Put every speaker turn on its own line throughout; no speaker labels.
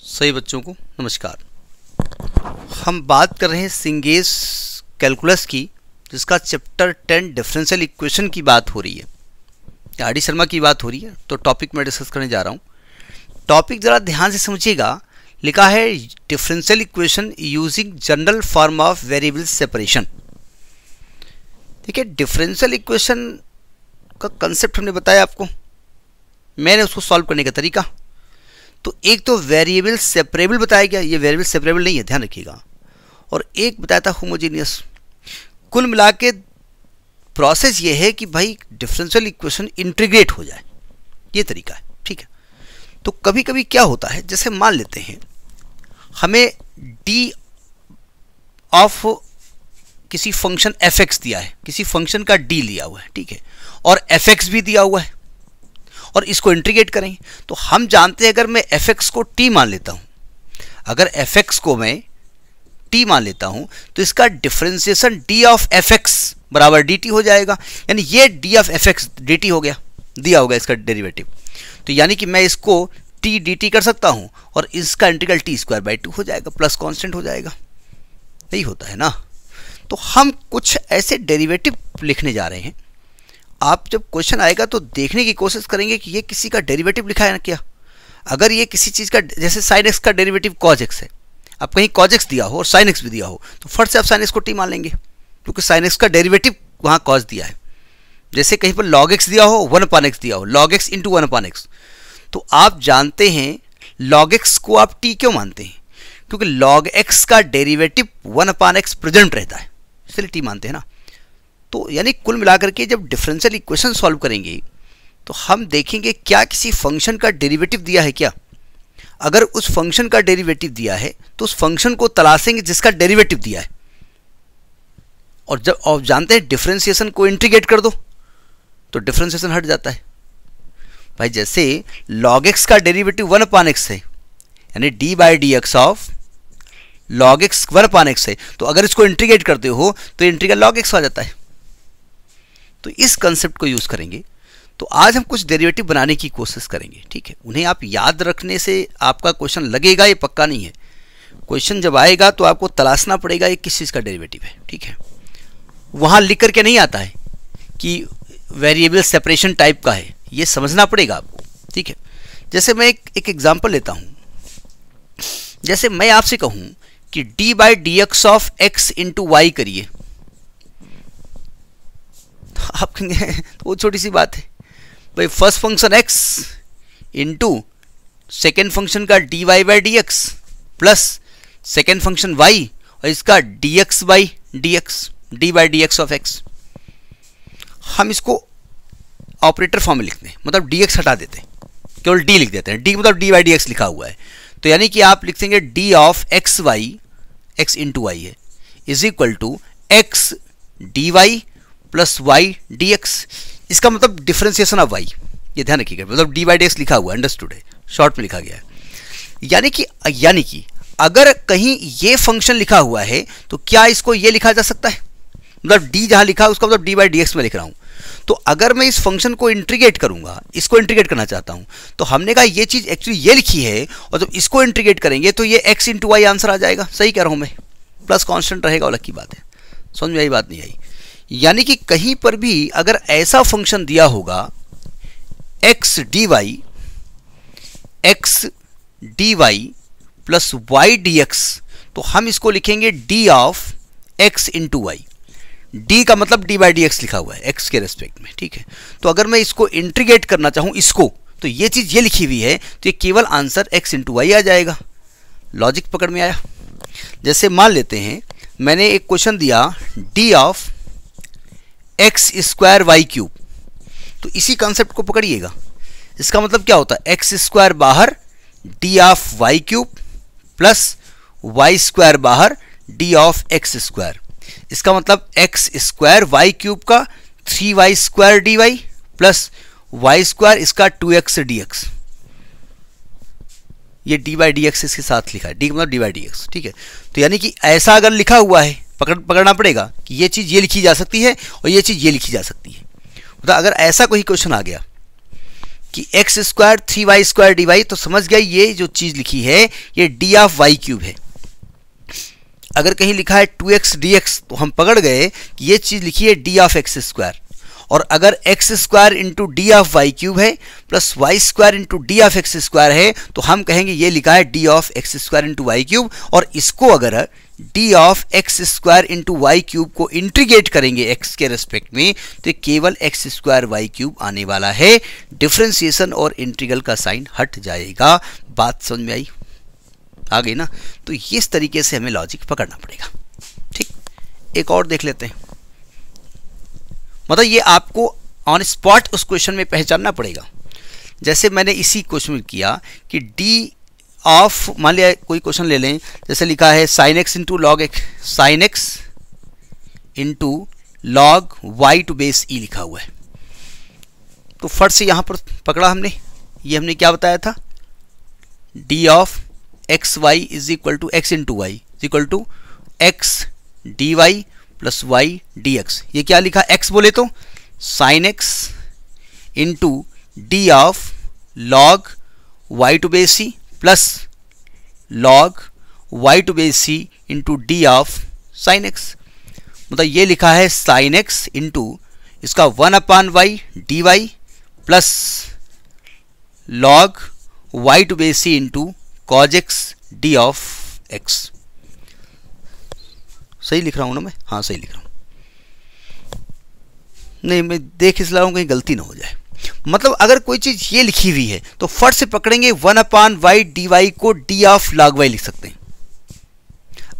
सभी बच्चों को नमस्कार। हम बात कर रहे हैं सिंगेस कैलकुलस की, जिसका चैप्टर 10 डिफरेंशियल इक्वेशन की बात हो रही है, आर डी शर्मा की बात हो रही है। तो टॉपिक मैं डिस्कस करने जा रहा हूँ। टॉपिक ज़रा ध्यान से समझिएगा। लिखा है differential equation using general form of variable separation. ठीक है, डिफरेंशियल इक्वेशन का कंसेप्ट हमने बताया आपको, मैंने उसको सॉल्व करने का तरीका। तो एक तो वेरिएबल सेपरेबल बताया गया, ये वेरिएबल सेपरेबल नहीं है, ध्यान रखिएगा। और एक बताया था होमोजीनियस। कुल मिला के प्रोसेस ये है कि भाई डिफरेंशियल इक्वेशन इंटीग्रेट हो जाए, ये तरीका है। ठीक है, तो कभी कभी क्या होता है, जैसे मान लेते हैं हमें डी ऑफ किसी फंक्शन एफ एक्स दिया है, किसी फंक्शन का डी लिया हुआ है, ठीक है, और एफ एक्स भी दिया हुआ है, और इसको इंटीग्रेट करें। तो हम जानते हैं अगर मैं एफ एक्स को टी मान लेता हूं, अगर एफ एक्स को मैं टी मान लेता हूं तो इसका differentiation D of F x बराबर डी टी हो जाएगा। यानी ये D of F x D T हो गया, दिया होगा इसका डेरिवेटिव। तो यानी कि मैं इसको टी डी टी कर सकता हूं और इसका इंटीग्रल टी स्क्वायर बाई 2 हो जाएगा, प्लस कांस्टेंट हो जाएगा। नहीं होता है ना। तो हम कुछ ऐसे डेरिवेटिव लिखने जा रहे हैं। आप जब क्वेश्चन आएगा तो देखने की कोशिश करेंगे कि ये किसी का डेरिवेटिव लिखा है ना क्या। अगर ये किसी चीज़ का, जैसे साइन एक्स का डेरिवेटिव कॉज एक्स है, अब कहीं कॉज एक्स दिया हो और साइन एक्स भी दिया हो तो फट से आप साइन एक्स को टी मान लेंगे, क्योंकि साइन एक्स का डेरिवेटिव वहाँ कॉज दिया है। जैसे कहीं पर लॉग एक्स दिया हो, 1/x दिया हो, लॉग एक्स इंटू 1/x, तो आप जानते हैं लॉग एक्स को आप टी क्यों मानते हैं, क्योंकि लॉग एक्स का डेरिवेटिव 1/x प्रेजेंट रहता है, इसलिए टी मानते हैं ना। तो यानी कुल मिलाकर के जब डिफरेंशियल इक्वेशन सॉल्व करेंगे तो हम देखेंगे क्या किसी फंक्शन का डेरिवेटिव दिया है क्या। अगर उस फंक्शन का डेरिवेटिव दिया है तो उस फंक्शन को तलाशेंगे जिसका डेरिवेटिव दिया है। और जब आप जानते हैं डिफरेंशिएशन को इंटीग्रेट कर दो तो डिफरेंशिएशन हट जाता है। भाई जैसे log x का डेरिवेटिव 1/x है, यानी D by D x of log x 1/x है, तो अगर इसको इंटीग्रेट करते हो तो इंटीग्रल log x आ जाता है। तो इस कंसेप्ट को यूज करेंगे। तो आज हम कुछ डेरिवेटिव बनाने की कोशिश करेंगे। ठीक है, उन्हें आप याद रखने से आपका क्वेश्चन लगेगा, ये पक्का नहीं है। क्वेश्चन जब आएगा तो आपको तलाशना पड़ेगा ये किस चीज़ का डेरिवेटिव है। ठीक है, वहाँ लिख करके नहीं आता है कि वेरिएबल सेपरेशन टाइप का है, ये समझना पड़ेगा आपको। ठीक है, जैसे मैं एक एग्जाम्पल लेता हूँ। जैसे मैं आपसे कहूँ कि d by D x of x into y करिए, आप कहेंगे तो वो छोटी सी बात है भाई, first function x into second function का D Y by D X plus second function y और इसका D X by D X, D by D x of x। हम इसको ऑपरेटर फॉर्म में लिखते हैं, मतलब डी एक्स हटा देते हैं, केवल d लिख देते हैं। d मतलब डी बाई डी एक्स लिखा हुआ है, तो यानी कि आप लिख देंगे D of x Y, X into Y है, is equal to x D Y plus Y D X. इसका मतलब डिफरेंशिएशन ऑफ वाई, ये ध्यान रखिएगा, मतलब डी बाई डी एक्स लिखा हुआ है, अंडरस्टूड है, शॉर्ट में लिखा गया है। यानी कि अगर कहीं ये फंक्शन लिखा हुआ है तो क्या इसको ये लिखा जा सकता है, मतलब डी जहां लिखा है उसका मतलब डी बाई डी एक्स में लिख रहा हूं। तो अगर मैं इस फंक्शन को इंटीग्रेट करूंगा, इसको इंटीग्रेट करना चाहता हूं, तो हमने कहा ये चीज एक्चुअली ये लिखी है, और जब इसको इंटीग्रेट करेंगे तो ये एक्स इंटू वाई आंसर आ जाएगा। सही कह रहा हूं मैं, प्लस कॉन्स्टेंट रहेगा, अलग की बात है। समझ में आई बात नहीं आई। यानी कि कहीं पर भी अगर ऐसा फंक्शन दिया होगा x D Y plus Y D x, तो हम इसको लिखेंगे d of x into y. D का मतलब डी बाई डी एक्स लिखा हुआ है एक्स के रेस्पेक्ट में। ठीक है, तो अगर मैं इसको इंटीग्रेट करना चाहूं इसको, तो ये चीज ये लिखी हुई है, तो ये केवल आंसर एक्स इंटू वाई आ जाएगा। लॉजिक पकड़ में आया। जैसे मान लेते हैं मैंने एक क्वेश्चन दिया d of x square y cube, तो इसी कॉन्सेप्ट को पकड़िएगा। इसका मतलब क्या होता है, एक्स स्क्वायर बाहर d of Y cube plus Y square बाहर डी ऑफ एक्स स्क्वायर। इसका मतलब एक्स स्क्वायर वाई क्यूब का 3y square d Y plus Y square इसका 2x डी एक्स। ये डी बाई डी एक्स इसके साथ लिखा है, डी मतलब डी बाई डी एक्स। ठीक है, तो यानी कि ऐसा अगर लिखा हुआ है पकड़ना पड़ेगा कि ये चीज़ ये लिखी जा सकती है और ये चीज़ ये लिखी जा सकती है। मतलब अगर ऐसा कोई क्वेश्चन आ गया कि x square 3y square dy, तो समझ गए ये जो चीज लिखी है ये डी ऑफ वाई क्यूब है। अगर कहीं लिखा है 2x dx तो हम पकड़ गए कि ये चीज लिखी है डी ऑफ एक्स स्क्वायर, और अगर X square into D of Y cube है plus Y square into D of x square है तो हम कहेंगे ये लिखा है D of x square into Y cube, और इसको अगर D of x square into Y cube को इंटीग्रेट करेंगे एक्स के रेस्पेक्ट में तो केवल एक्स स्क्वायर वाई क्यूब आने वाला है। डिफरेंशिएशन और इंटीग्रल का साइन हट जाएगा। बात समझ में आई? आ गई ना? तो इस तरीके से हमें लॉजिक पकड़ना पड़ेगा। ठीक, एक और देख लेते हैं। मतलब ये आपको ऑन स्पॉट उस क्वेश्चन में पहचानना पड़ेगा। जैसे मैंने इसी क्वेश्चन में किया कि डी ऑफ, मान लिया कोई क्वेश्चन ले लें, जैसे लिखा है sine x into log X, sine x into log Y to base E लिखा हुआ है। तो फट से यहां पर पकड़ा हमने, ये हमने क्या बताया था, d of x y is equal to x into y is equal to x D Y plus Y D x. ये क्या लिखा, एक्स बोले तो sine x into D of log Y to base c plus log Y to base c into D of sine x. मतलब ये लिखा है sine x into इसका 1/y d Y plus log Y to base c into cos x D of x. सही लिख रहा हूं ना मैं? हाँ सही लिख रहा हूं। नहीं, मैं देख इस रहा हूं कहीं गलती ना हो जाए। मतलब अगर कोई चीज ये लिखी हुई है तो फट से पकड़ेंगे 1/y डी वाई को डी ऑफ लॉग वाई लिख सकते हैं।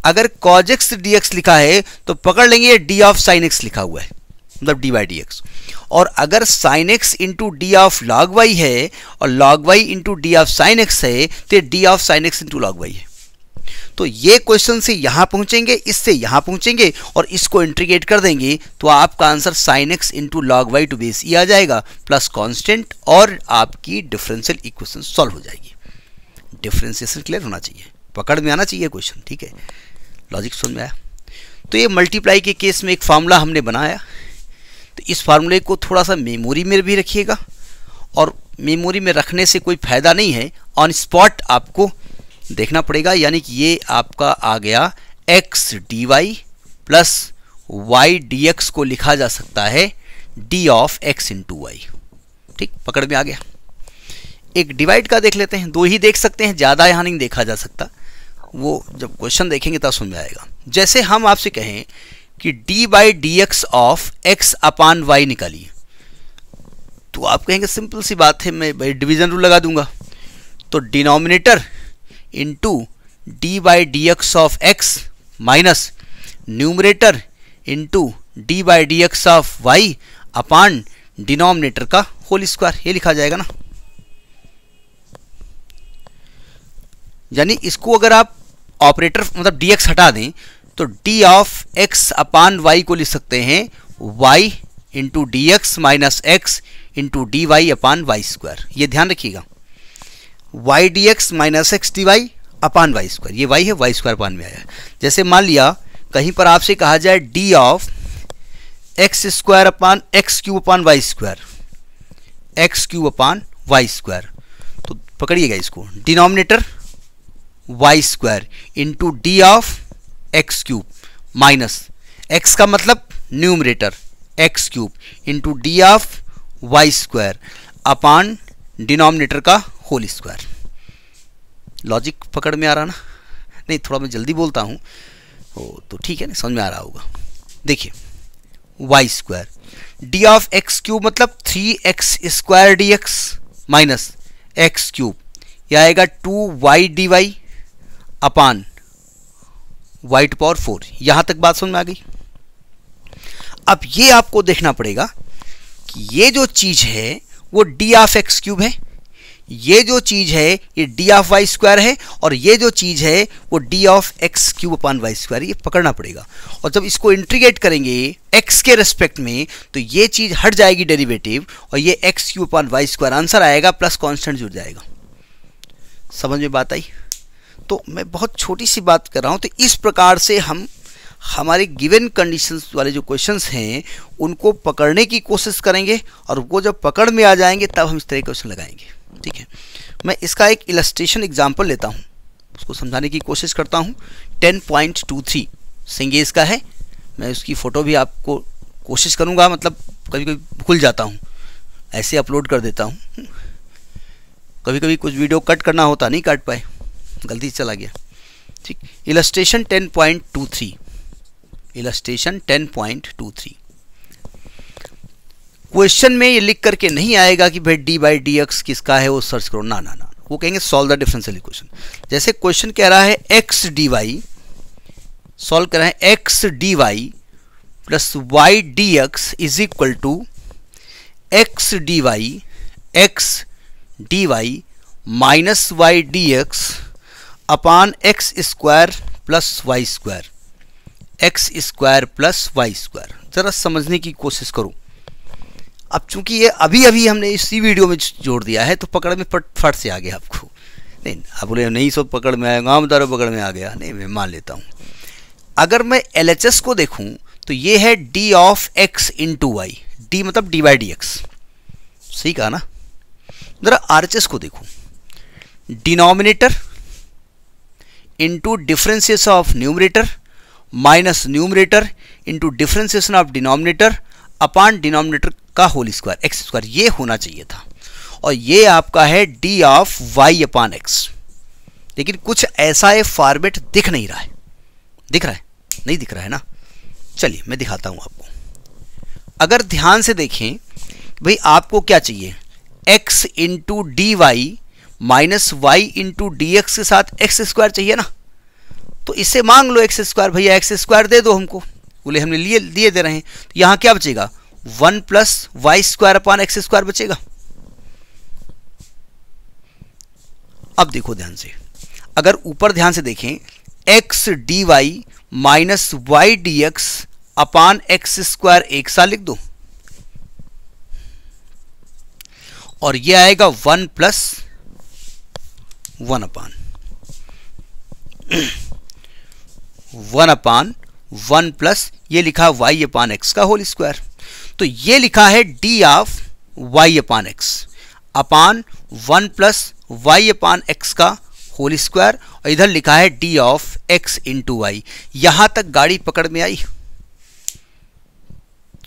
अगर कॉज एक्स डी एक्स लिखा है तो पकड़ लेंगे डी ऑफ साइन एक्स लिखा हुआ है, मतलब डी वाई डी एक्स। और अगर sine x into D of log y है और log y into D of sine x है तो d of sine x into log y है। तो ये क्वेश्चन से यहां पहुंचेंगे, इससे यहां पहुंचेंगे और इसको इंटीग्रेट कर देंगे तो आपका answer sine x into log Y to base E आ जाएगा प्लस कांस्टेंट, और आपकी डिफरेंशियल इक्वेशन सॉल्व हो जाएगी। डिफरेंशिएशन क्लियर होना चाहिए, पकड़ में आना चाहिए क्वेश्चन। ठीक है, लॉजिक समझ में आया? तो ये मल्टीप्लाई के केस में एक फार्मूला हमने बनाया, तो इस फार्मूले को थोड़ा सा मेमोरी में भी रखिएगा, और मेमोरी में रखने से कोई फायदा नहीं है, ऑन स्पॉट आपको देखना पड़ेगा। यानी कि ये आपका आ गया x D Y plus Y D x को लिखा जा सकता है D of x into y. ठीक, पकड़ में आ गया। एक डिवाइड का देख लेते हैं, दो ही देख सकते हैं, ज़्यादा यहाँ नहीं देखा जा सकता, वो जब क्वेश्चन देखेंगे तब समझ में आएगा। जैसे हम आपसे कहें कि d by D x of x upon y निकालिए, तो आप कहेंगे सिंपल सी बात है, मैं भाई डिवीजन रूल लगा दूंगा। तो denominator into d by D x of x minus numerator into d by D x of y upon denominator का होल स्क्वायर, ये लिखा जाएगा ना। यानी इसको अगर आप ऑपरेटर मतलब डी एक्स हटा दें तो d of x upon y को लिख सकते हैं y into d x minus x into d y upon y square. ये ध्यान रखिएगा, y D x minus x D y upon y square, ये वाई है, वाई स्क्वायर अपान में आया। जैसे मान लिया कहीं पर आपसे कहा जाए d of x square upon x cube upon y square, x cube upon y square, तो पकड़िएगा इसको, denominator y square into D of x cube minus x का मतलब numerator x cube into D of y square upon denominator का whole square. Logic पकड़ में आ रहा ना? नहीं, थोड़ा मैं जल्दी बोलता हूँ तो ठीक है ना, समझ में आ रहा होगा। देखिए y square d of x cube मतलब 3x square d x minus x cube, यह आएगा 2y d y upon y to power 4। यहां तक बात समझ में आ गई। अब ये आपको देखना पड़ेगा कि ये जो चीज है वो डी ऑफ एक्स क्यूब है, ये जो चीज है ये डी ऑफ वाई स्क्वायर है, और ये जो चीज है वो d of x cube upon y square, ये पकड़ना पड़ेगा। और जब इसको इंटीग्रेट करेंगे एक्स के रेस्पेक्ट में तो ये चीज हट जाएगी डेरिवेटिव, और ये x cube upon y square answer आएगा प्लस कांस्टेंट जुड़ जाएगा। समझ में बात आई? तो मैं बहुत छोटी सी बात कर रहा हूं, तो इस प्रकार से हम हमारे गिवन कंडीशंस वाले जो क्वेश्चंस हैं उनको पकड़ने की कोशिश करेंगे, और वो जब पकड़ में आ जाएंगे तब हम इस तरह के क्वेश्चन लगाएंगे। ठीक है, मैं इसका एक इलस्ट्रेशन एग्जाम्पल लेता हूँ, उसको समझाने की कोशिश करता हूँ। 10.23 सिंगेज का है। मैं उसकी फ़ोटो भी आपको कोशिश करूँगा, मतलब कभी कभी भूल जाता हूँ, ऐसे अपलोड कर देता हूँ। कभी कभी कुछ वीडियो कट करना होता, नहीं काट पाए, गलती से चला गया। ठीक, इलस्ट्रेशन 10.23, इलस्ट्रेशन 10.23। क्वेश्चन में ये लिख करके नहीं आएगा कि भाई d/dx किसका है वो सर्च करो, ना ना ना, वो कहेंगे सॉल्व द डिफरेंशियल इक्वेशन। जैसे क्वेश्चन कह रहा है x dy, सॉल्व कर रहे हैं x dy plus y dx is equal to x dy minus y dx upon x square plus Y square, x square plus Y square. ज़रा समझने की कोशिश करो। अब चूंकि ये अभी अभी हमने इसी वीडियो में जोड़ दिया है तो पकड़ में फट से आ गया आपको। नहीं, आप बोले नहीं सब पकड़ में आएगा, आम दारो पकड़ में आ गया, नहीं मैं मान लेता हूँ। अगर मैं LHS को देखूँ तो ये है d of x into y, d मतलब d/dx, सही कहा ना। ज़रा RHS को देखो, denominator into differentiation of numerator minus numerator into differentiation of denominator upon denominator का होल स्क्वायर, एक्स स्क्वायर, ये होना चाहिए था। और ये आपका है d of y upon x। लेकिन कुछ ऐसा है फॉर्मेट दिख नहीं रहा है, दिख रहा है? नहीं दिख रहा है ना। चलिए मैं दिखाता हूँ आपको। अगर ध्यान से देखें भाई, आपको क्या चाहिए, x into d y minus y into d x के साथ एक्स स्क्वायर चाहिए ना। तो इससे मांग लो एक्स स्क्वायर, भैया एक्स स्क्वायर दे दो हमको, बोले हमने लिए दे रहे हैं। तो यहाँ क्या बचेगा, 1 plus Y square upon x square बचेगा। अब देखो ध्यान से, अगर ऊपर ध्यान से देखें, x D y minus y D x upon x square एक साथ लिख दो, और ये आएगा 1 प्लस 1 अपान 1 प्लस ये लिखा y अपान एक्स का होल स्क्वायर। तो ये लिखा है d of y upon x upon 1 plus y upon x का होल स्क्वायर, और इधर लिखा है d of x into y. यहां तक गाड़ी पकड़ में आई?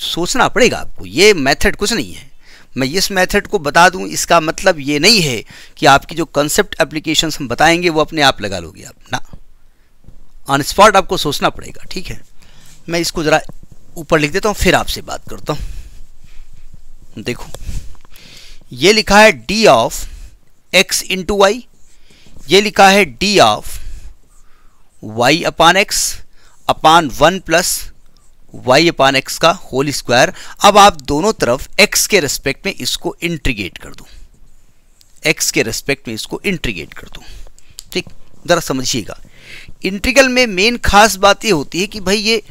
सोचना पड़ेगा आपको, ये मेथड कुछ नहीं है। मैं इस मेथड को बता दूं, इसका मतलब ये नहीं है कि आपकी जो कंसेप्ट एप्लीकेशंस हम बताएंगे वो अपने आप लगा लोगे आप ना, ऑन स्पॉट आपको सोचना पड़ेगा। ठीक है, मैं इसको ज़रा ऊपर लिख देता हूँ, फिर आपसे बात करता हूँ। देखो ये लिखा है d of x into y, ये लिखा है d of y upon x upon 1 plus y upon x का होल स्क्वायर। अब आप दोनों तरफ x के रेस्पेक्ट में इसको इंटीग्रेट कर दो, x के रेस्पेक्ट में इसको इंटीग्रेट कर दो। ठीक, ज़रा समझिएगा, इंटीग्रल में मेन खास बात ये होती है कि भाई ये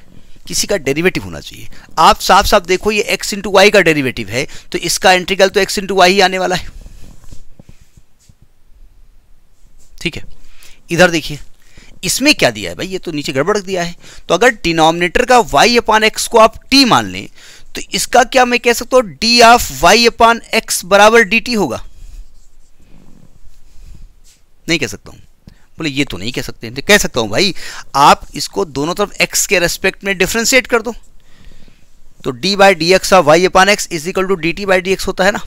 किसी का डेरिवेटिव होना चाहिए। आप साफ साफ देखो, ये x इंटू वाई का डेरिवेटिव है, तो इसका इंटीग्रल तो x इंटू वाई ही आने वाला है। ठीक है, इधर देखिए, इसमें क्या दिया है भाई, ये तो नीचे गड़बड़ दिया है। तो अगर डिनोमिनेटर का y अपान एक्स को आप t मान लें, तो इसका क्या मैं कह सकता हूं, d of y upon x बराबर dt होगा? नहीं कह सकता हूं। बोले ये तो नहीं कह सकते। कह सकता हूं भाई, आप इसको दोनों तरफ x के रेस्पेक्ट में डिफरेंशिएट कर दो, तो d by D x of y upon x is equal to d t by D x होता है ना।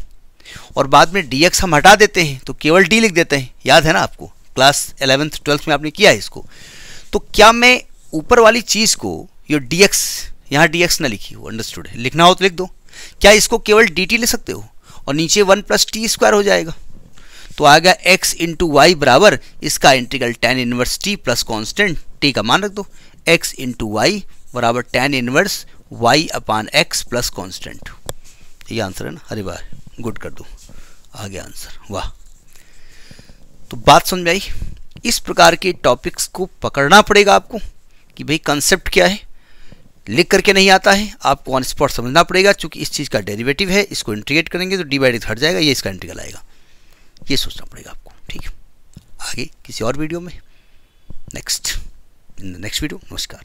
और बाद में dx हम हटा देते हैं तो केवल d लिख देते हैं, याद है ना आपको, क्लास 11th 12th में आपने किया है इसको। तो क्या मैं ऊपर वाली चीज़ को, ये dx, यहाँ dx ना लिखी हो, अंडरस्टूड है, लिखना हो तो लिख दो। क्या इसको केवल dt ले सकते हो, और नीचे 1 प्लस टी स्क्वायर हो जाएगा। तो आ गया x इंटू वाई बराबर इसका integral tan inverse t plus constant t का मान रख दो, x इंटू वाई बराबर tan inverse y upon x plus constant. ये आंसर है ना, अरे वाह, गुड कर दो, आ गया आंसर, वाह। तो बात समझ में आई। इस प्रकार के टॉपिक्स को पकड़ना पड़ेगा आपको कि भाई कंसेप्ट क्या है, लिख करके नहीं आता है, आपको ऑन स्पॉट समझना पड़ेगा। चूंकि इस चीज़ का डेरिवेटिव है, इसको इंटीग्रेट करेंगे तो डी बाई डी हट जाएगा, ये इसका इंटीग्रल आएगा, ये सोचना पड़ेगा आपको। ठीक है, आगे किसी और वीडियो में, नेक्स्ट वीडियो। नमस्कार।